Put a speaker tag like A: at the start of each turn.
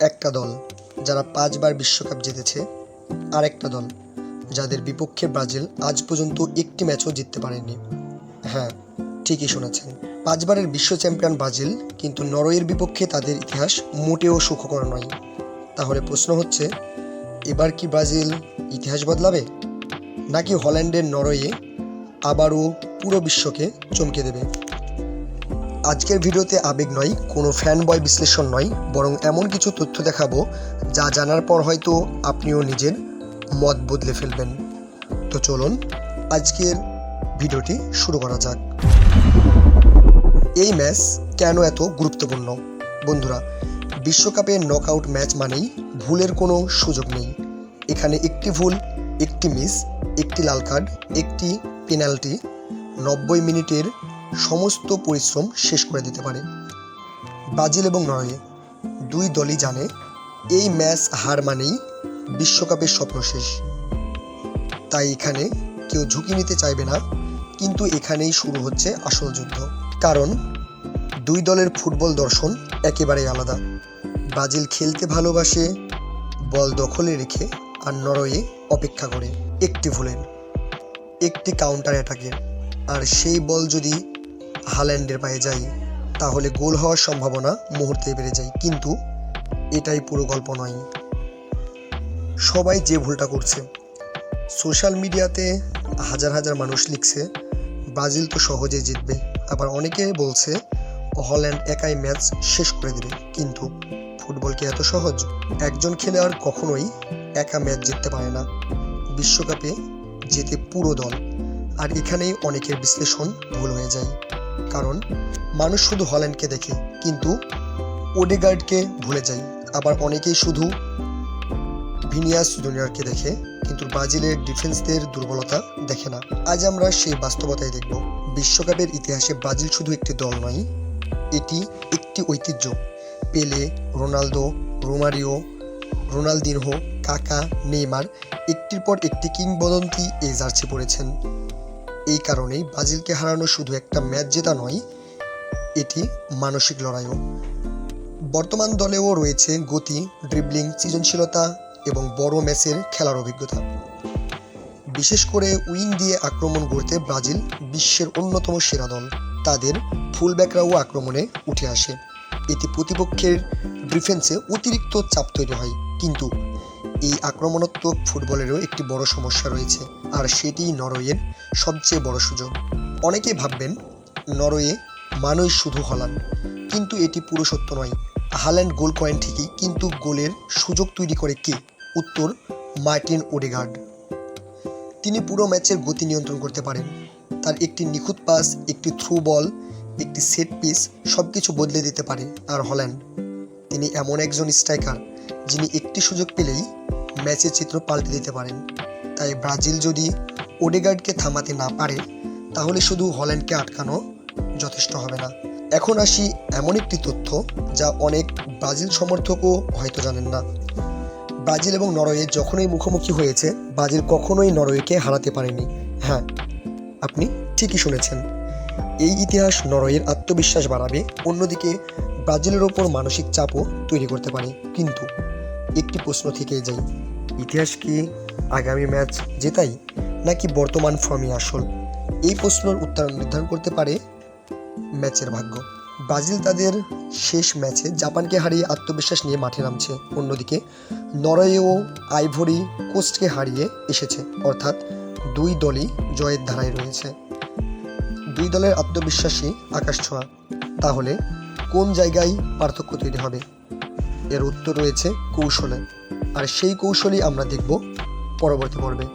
A: একটা দল যারা 5 বার বিশ্বকাপ জিতেছে, আর একটা দল যাদের বিপক্ষে ব্রাজিল আজ পর্যন্ত একটি ম্যাচও জিততে পারেনি। হ্যাঁ, ঠিকই শুনেছেন, 5 বারের বিশ্ব চ্যাম্পিয়ন ব্রাজিল, কিন্তু নরওয়ের বিপক্ষে তাদের ইতিহাস মোটেও সুখকর নয়। তাহলে প্রশ্ন হচ্ছে, এবার কি ব্রাজিল ইতিহাস বদলাবে, নাকি হল্যান্ডের নরওয়ে আবারও পুরো বিশ্বকে চমকে দেবে? আজকের ভিডিওতে আবেগ নয়, কোনো ফ্যান বয় বিশ্লেষণ নয়, বরং এমন কিছু তথ্য দেখাবো যা জানার পর হয়তো আপনিও নিজের মত বদলে ফেলবেন। তো চলুন আজকের ভিডিওটি শুরু করা যাক। এই ম্যাচ কেন এত গুরুত্বপূর্ণ? বন্ধুরা, বিশ্বকাপের নকআউট ম্যাচ মানেই ভুলের কোনো সুযোগ নেই। এখানে একটি ভুল, একটি মিস, একটি লাল কার্ড, একটি পেনাল্টি 90 মিনিটের সমস্ত পরিশ্রম শেষ করে দিতে পারে। ব্রাজিল এবং নরওয়ে দুই দলই জানে এই ম্যাচ হার মানেই বিশ্বকাপের স্বপ্ন শেষ। তাই এখানে কেউ ঝুঁকি নিতে চাইবে না, কিন্তু এখানেই শুরু হচ্ছে আসল যুদ্ধ। কারণ দুই দলের ফুটবল দর্শন একেবারেই আলাদা। ব্রাজিল খেলতে ভালোবাসে, বল দখলে রেখে, আর নরওয়ে অপেক্ষা করে একটি ভুলের, একটি কাউন্টার অ্যাটাকের, আর সেই বল যদি হাল্যান্ডের পায়ে যায় তাহলে গোল হওয়ার সম্ভাবনা মুহূর্তে বেড়ে যায়। কিন্তু এটাই পুরো গল্প নয়। সবাই যে ভুলটা করছে, সোশ্যাল মিডিয়াতে হাজার হাজার মানুষ লিখছে ব্রাজিল তো সহজেই জিতবে, আবার অনেকে বলছে হল্যান্ড একাই ম্যাচ শেষ করে দেবে। কিন্তু ফুটবল কি এত সহজ? একজন খেলোয়াড় কখনোই একা ম্যাচ জিততে পারে না, বিশ্বকাপে জেতে পুরো দল। আর এখানেই অনেকের বিশ্লেষণ ভুল হয়ে যায়, কারণ মানুষ শুধু হল্যান্ডকে দেখে কিন্তু ওডেগার্ডকে ভুলে যায়। আবার অনেকেই শুধু ভিনিয়াস জুনিয়রকে দেখে কিন্তু ব্রাজিলের ডিফেন্সদের দুর্বলতা দেখে না। আজ আমরা সেই বাস্তবতাই দেখব। বিশ্বকাপের ইতিহাসে ব্রাজিল শুধু একটি দল নয়, এটি একটি ঐতিহ্য। পেলে, রোনালদো, রোমারিও, রোনালদিনহো, কাকা, নেইমার একটির পর একটি কিংবদন্তি এই জার্সি পরেছেন। এই কারণেই ব্রাজিলকে হারানো শুধু একটা ম্যাচ জেতা নয়, এটি মানসিক লড়াইও। বর্তমান দলেও রয়েছে গতি, ড্রিবলিং, সৃজনশীলতা এবং বড় ম্যাচের খেলার অভিজ্ঞতা। বিশেষ করে উইং দিয়ে আক্রমণ গড়তে ব্রাজিল বিশ্বের অন্যতম সেরা দল। তাদের ফুলব্যাকরাও আক্রমণে উঠে আসে, এতে প্রতিপক্ষের ডিফেন্সে অতিরিক্ত চাপ তৈরি হয়। কিন্তু এই আক্রমণাত্মক ফুটবলেরও একটি বড় সমস্যা রয়েছে, আর সেটি নরওয়ের সবচেয়ে বড় সুযোগ। অনেকেই ভাববেন নরওয়ে মানেই শুধু হল্যান্ড, কিন্তু এটি পুরো সত্য নয়। হল্যান্ড গোল করেন ঠিকই, কিন্তু গোলের সুযোগ তৈরি করে কে? উত্তর মার্টিন ওডেগার্ড। তিনি পুরো ম্যাচের গতি নিয়ন্ত্রণ করতে পারেন। তার একটি নিখুঁত পাস, একটি থ্রু বল, একটি সেট পিস সব কিছু বদলে দিতে পারে। আর হল্যান্ড, তিনি এমন একজন স্ট্রাইকার যিনি একটি সুযোগ পেলেই ম্যাচের চিত্র পাল্টে দিতে পারেন। তাই ব্রাজিল যদি ওডেগার্ডকে থামাতে না পারে তাহলে শুধু হল্যান্ডকে আটকানো যথেষ্ট হবে না। এখন আসি এমন একটি তথ্য যা অনেক ব্রাজিল সমর্থকও হয়তো জানেন না। ব্রাজিল এবং নরওয়ে যখনই মুখোমুখি হয়েছে, ব্রাজিল কখনোই নরওয়েকে হারাতে পারেনি। হ্যাঁ, আপনি ঠিকই শুনেছেন। এই ইতিহাস নরওয়ের আত্মবিশ্বাস বাড়াবে, অন্যদিকে ব্রাজিলের ওপর মানসিক চাপও তৈরি করতে পারে। কিন্তু একটি প্রশ্ন থেকেই যায়, ইতিহাস কি আগামী ম্যাচ জেতাই, নাকি বর্তমান ফর্মই আসল? এই প্রশ্নের উত্তর নির্ধারণ করতে পারে ম্যাচের ভাগ্য। ব্রাজিল তাদের শেষ ম্যাচে জাপানকে হারিয়ে আত্মবিশ্বাস নিয়ে মাঠে নামছে, অন্যদিকে নরওয়েও আইভরি কোস্টকে হারিয়ে এসেছে। অর্থাৎ দুই দলই জয়ের ধারায় রয়েছে। দুই দলের আত্মবিশ্বাসী আকাশ ছোঁয়া। তাহলে কোন জায়গায় পার্থক্য তৈরি হবে? এর উত্তর রয়েছে কৌশলে, আর সেই কৌশলই আমরা দেখব পরবর্তী পর্বে।